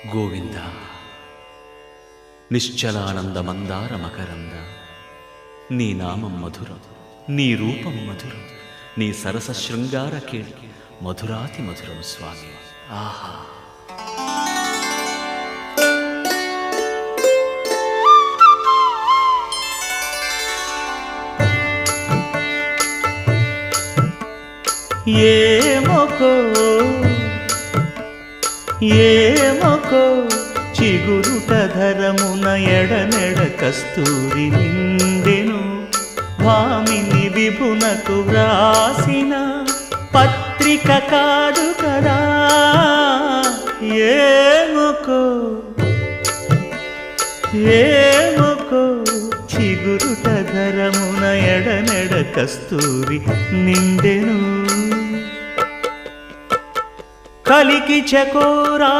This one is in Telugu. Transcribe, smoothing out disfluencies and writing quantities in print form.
గోవింద నిశ్చలానంద మందార మకరంద నీ నామం మధురం, నీ రూపం మధురం, నీ సరస శృంగార కేళి మధురాతి మధురం స్వామి. ఆహా! ఏమొకో చిగురుట ధరమున ఎడనెడ కస్తూరి నిండెను, భామిని విభునకు వ్రాసిన పత్రిక కాదు కదా. ఏమొకో చిగురుట ధరమున ఎడనెడ కస్తూరి నిండెను, కలికి చకోరా